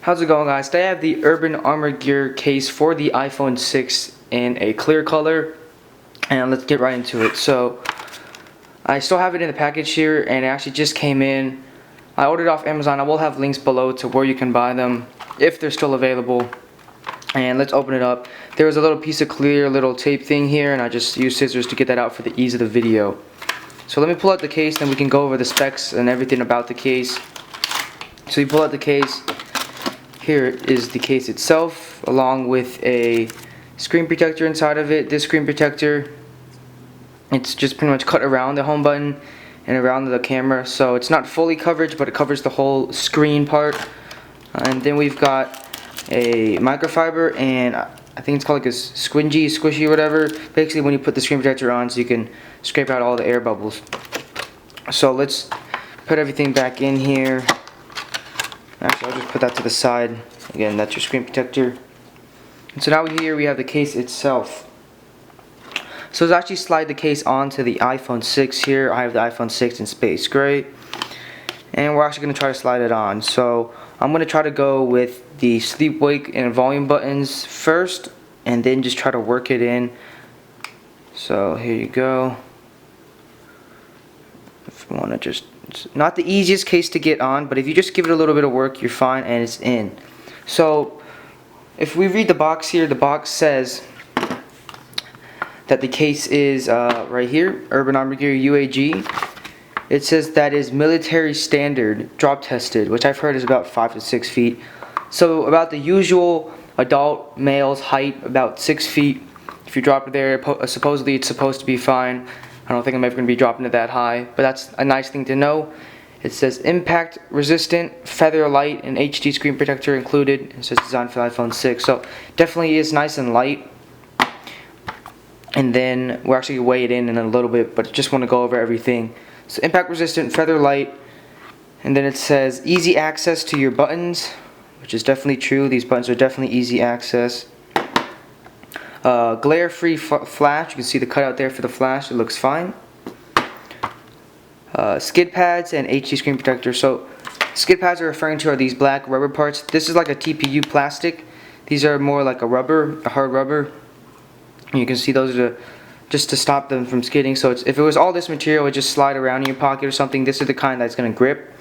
How's it going, guys? Today I have the Urban Armor Gear case for the iPhone 6 in a clear color, and let's get right into it. So I still have it in the package here, and it actually just came in. I ordered it off Amazon. I will have links below to where you can buy them if they're still available. And let's open it up. There was a little piece of clear little tape thing here, and I just used scissors to get that out for the ease of the video. So let me pull out the case, then we can go over the specs and everything about the case. So you pull out the case. Here is the case itself, along with a screen protector inside of it. This screen protector, it's just pretty much cut around the home button and around the camera, so it's not fully coverage, but it covers the whole screen part. And then we've got a microfiber, and I think it's called like a squishy, whatever. Basically, when you put the screen protector on, so you can scrape out all the air bubbles. So let's put everything back in here. Actually, I'll just put that to the side. Again, that's your screen protector. And so now here we have the case itself. So let's actually slide the case onto the iPhone 6 here. I have the iPhone 6 in space gray. And we're actually going to try to slide it on. So I'm going to try to go with the sleep, wake, and volume buttons first, and then just try to work it in. So here you go. If you want to just, it's not the easiest case to get on, but if you just give it a little bit of work, you're fine, and it's in. So if we read the box here, the box says that the case is right here, Urban Armor Gear UAG. It says that is military standard, drop tested, which I've heard is about 5 to 6 feet. So about the usual adult male's height, about 6 feet. If you drop it there, supposedly it's supposed to be fine. I don't think I'm ever going to be dropping it that high, but that's a nice thing to know. It says impact resistant, feather light, and HD screen protector included. It says designed for the iPhone 6, so definitely is nice and light. And then we're actually going to weigh it in a little bit, but just want to go over everything. So impact resistant, feather light, and then it says easy access to your buttons, which is definitely true. These buttons are definitely easy access. Glare free flash, you can see the cutout there for the flash, it looks fine. Skid pads and HD screen protector. So skid pads are referring to are these black rubber parts. This is like a TPU plastic. These are more like a rubber, a hard rubber. And you can see those are just to stop them from skidding. So if it was all this material, it would just slide around in your pocket or something. This is the kind that's going to grip,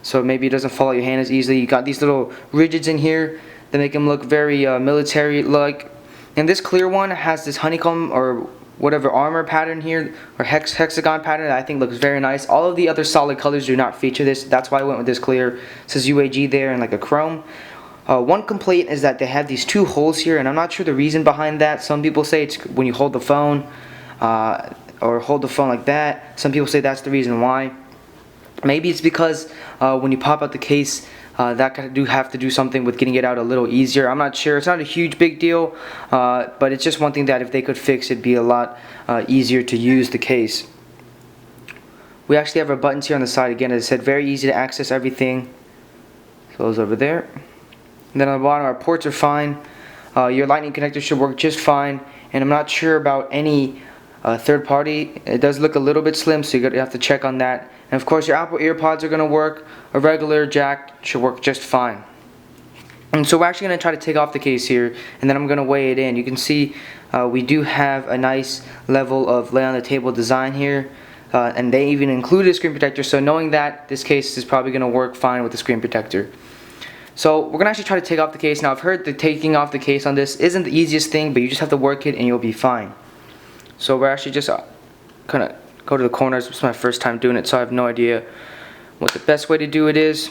so maybe it doesn't fall out your hand as easily. You got these little rigids in here that make them look very military-like. And this clear one has this honeycomb or whatever armor pattern here, or hexagon pattern that I think looks very nice. All of the other solid colors do not feature this. That's why I went with this clear. It says UAG there and like a chrome. One complaint is that they have these two holes here, and I'm not sure the reason behind that. Some people say it's when you hold the phone, or hold the phone like that. Some people say that's the reason why. Maybe it's because when you pop out the case, that could have to do something with getting it out a little easier. I'm not sure. It's not a huge big deal, but it's just one thing that if they could fix, it'd be a lot easier to use the case. We actually have our buttons here on the side. Again, as I said, very easy to access everything. So those over there. And then on the bottom, our ports are fine. Your lightning connector should work just fine. And I'm not sure about any third party. It does look a little bit slim, so you have to check on that. And of course, your Apple AirPods are going to work. A regular jack should work just fine. And so we're actually going to try to take off the case here, and then I'm going to weigh it in. You can see we do have a nice level of lay on the table design here. And they even included a screen protector, so knowing that, this case is probably going to work fine with the screen protector. So we're going to actually try to take off the case. Now I've heard that taking off the case on this isn't the easiest thing, but you just have to work it and you'll be fine. So we're actually just kind of go to the corners. It's my first time doing it, so I have no idea what the best way to do it is.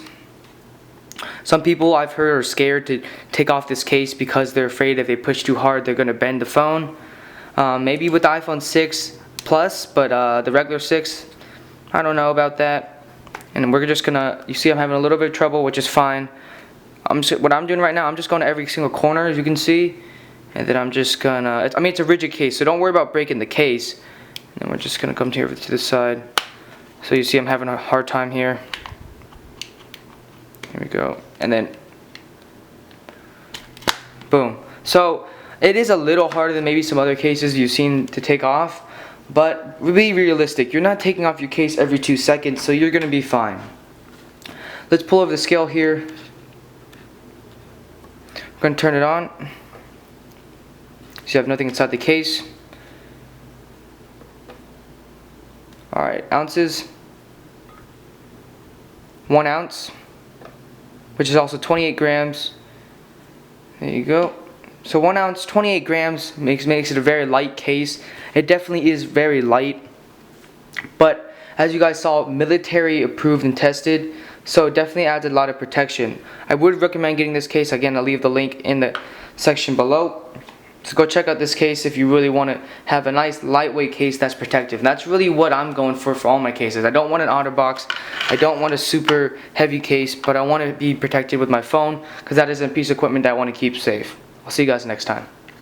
Some people I've heard are scared to take off this case because they're afraid if they push too hard they're going to bend the phone. Maybe with the iPhone 6 Plus, but the regular 6, I don't know about that. And we're just gonna, you see I'm having a little bit of trouble, which is fine. What I'm doing right now, I'm just going to every single corner, as you can see. And then I'm just gonna, I mean, it's a rigid case, so don't worry about breaking the case. And then we're just gonna come here to the side. So you see I'm having a hard time here. Here we go. And then, boom. So it is a little harder than maybe some other cases you've seen to take off. But be realistic, you're not taking off your case every 2 seconds, so you're gonna be fine. Let's pull over the scale here. I'm going to turn it on. So you have nothing inside the case. Alright, ounces. 1 ounce, which is also 28 grams. There you go. So 1 ounce, 28 grams makes it a very light case. It definitely is very light, but as you guys saw, military approved and tested, so it definitely adds a lot of protection. I would recommend getting this case. Again, I'll leave the link in the section below. So go check out this case if you really want to have a nice lightweight case that's protective. And that's really what I'm going for all my cases. I don't want an OtterBox. I don't want a super heavy case, but I want to be protected with my phone because that is a piece of equipment that I want to keep safe. I'll see you guys next time.